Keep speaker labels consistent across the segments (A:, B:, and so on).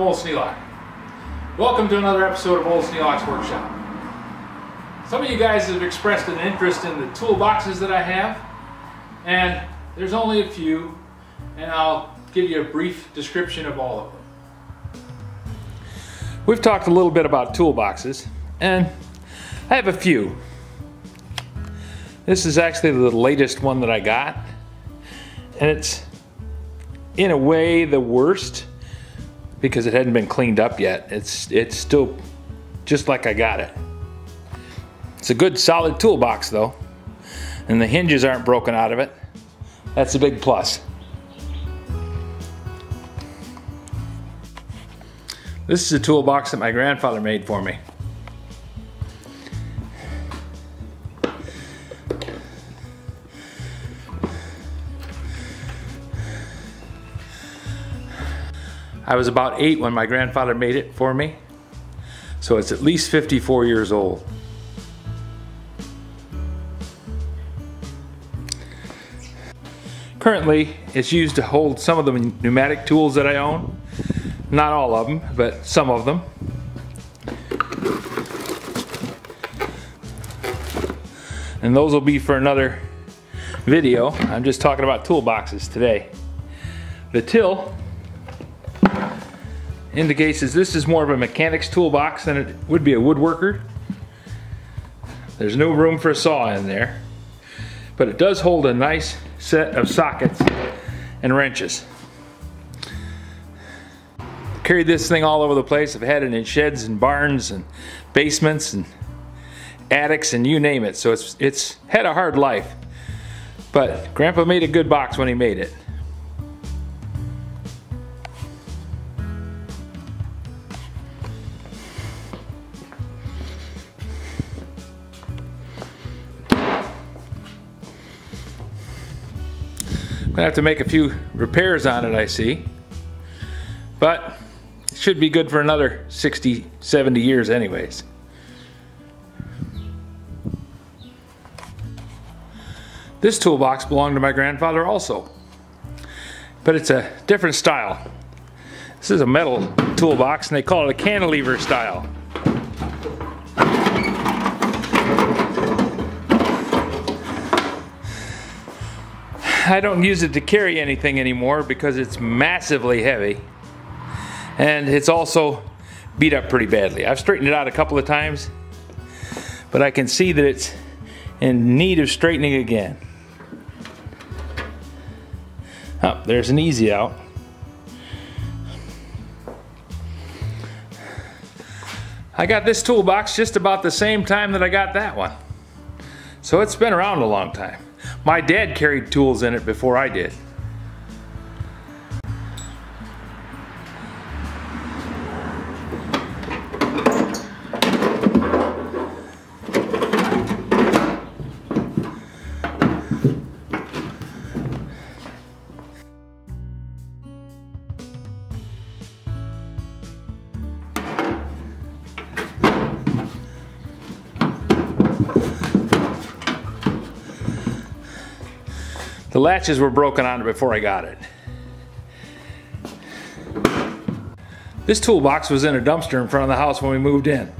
A: Old Sneelock. Welcome to another episode of Old Sneelock's Workshop. Some of you guys have expressed an interest in the toolboxes that I have, and there's only a few, and I'll give you a brief description of all of them. We've talked a little bit about toolboxes, and I have a few. This is actually the latest one that I got, and it's in a way the worst because it hadn't been cleaned up yet. It's still just like I got it. It's a good solid toolbox though, and the hinges aren't broken out of it. That's a big plus. This is a toolbox that my grandfather made for me. I was about 8 when my grandfather made it for me, so it's at least 54 years old. Currently, it's used to hold some of the pneumatic tools that I own. Not all of them, but some of them. And those will be for another video. I'm just talking about toolboxes today. The till indicates that this is more of a mechanic's toolbox than it would be a woodworker. There's no room for a saw in there, but it does hold a nice set of sockets and wrenches. Carried this thing all over the place. I've had it in sheds and barns and basements and attics and you name it, so it's had a hard life, but Grandpa made a good box when he made it. I have to make a few repairs on it, I see, but it should be good for another 60, 70 years anyways. This toolbox belonged to my grandfather also, but it's a different style. This is a metal toolbox and they call it a cantilever style. I don't use it to carry anything anymore because it's massively heavy, and it's also beat up pretty badly. I've straightened it out a couple of times, but I can see that it's in need of straightening again. Oh, there's an easy out. I got this toolbox just about the same time that I got that one, so it's been around a long time. My dad carried tools in it before I did. The latches were broken on it before I got it. This toolbox was in a dumpster in front of the house when we moved in.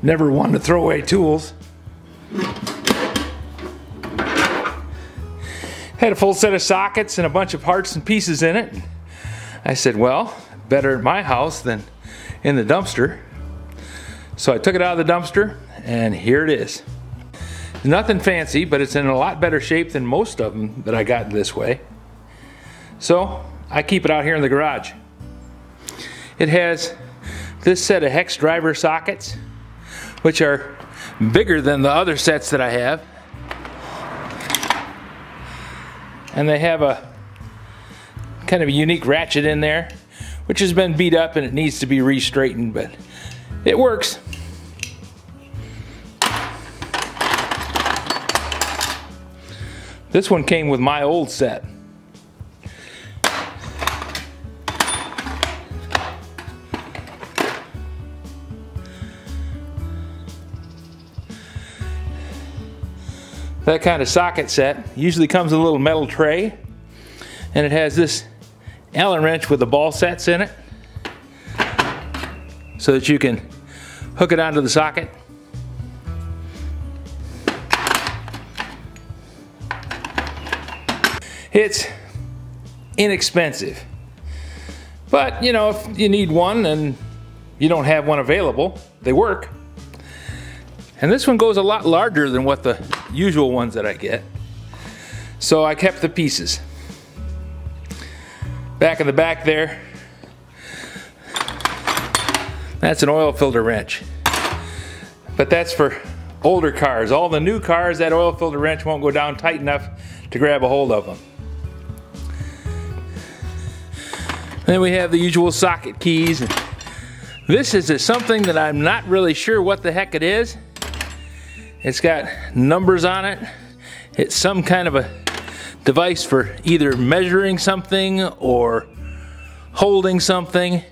A: Never wanted to throw away tools. Had a full set of sockets and a bunch of parts and pieces in it. I said, well, better in my house than in the dumpster. So I took it out of the dumpster and here it is. Nothing fancy, but it's in a lot better shape than most of them that I got this way. So I keep it out here in the garage. It has this set of hex driver sockets, which are bigger than the other sets that I have. And they have a kind of a unique ratchet in there, which has been beat up and it needs to be re-straightened, but it works. This one came with my old set. That kind of socket set usually comes with a little metal tray, and it has this Allen wrench with the ball sets in it so that you can hook it onto the socket. It's inexpensive, but you know, if you need one and you don't have one available, they work. And this one goes a lot larger than what the usual ones that I get, so I kept the pieces. Back in the back there, that's an oil filter wrench, but that's for older cars. All the new cars, that oil filter wrench won't go down tight enough to grab a hold of them. Then we have the usual socket keys. This is something that I'm not really sure what the heck it is. It's got numbers on it. It's some kind of a device for either measuring something or holding something,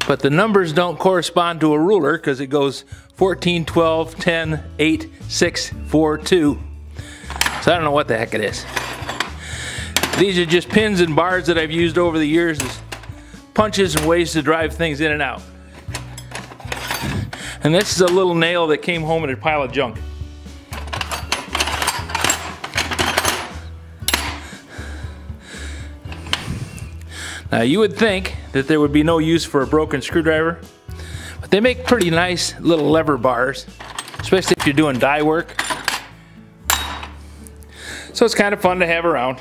A: but the numbers don't correspond to a ruler because it goes 14, 12, 10, 8, 6, 4, 2. So I don't know what the heck it is. These are just pins and bars that I've used over the years as punches and ways to drive things in and out. And this is a little nail that came home in a pile of junk. Now you would think that there would be no use for a broken screwdriver, but they make pretty nice little lever bars, especially if you're doing die work. So it's kind of fun to have around.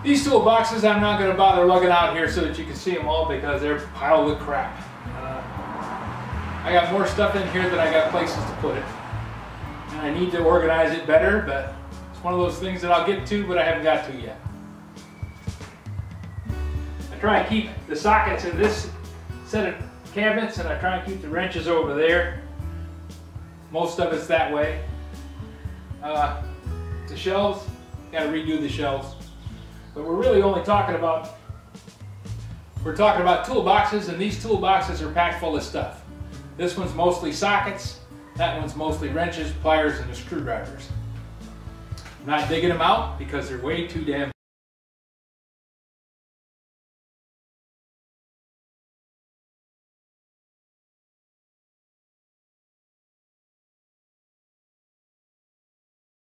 A: These toolboxes I'm not going to bother lugging out here so that you can see them all because they're piled with crap. I got more stuff in here than I got places to put it. And I need to organize it better, but it's one of those things that I'll get to, but I haven't got to yet. I try and keep the sockets in this set of cabinets, and I try and keep the wrenches over there. Most of it's that way. The shelves, got to redo the shelves. But we're really only talking about, toolboxes, and these toolboxes are packed full of stuff. This one's mostly sockets, that one's mostly wrenches, pliers, and the screwdrivers. I'm not digging them out because they're way too damn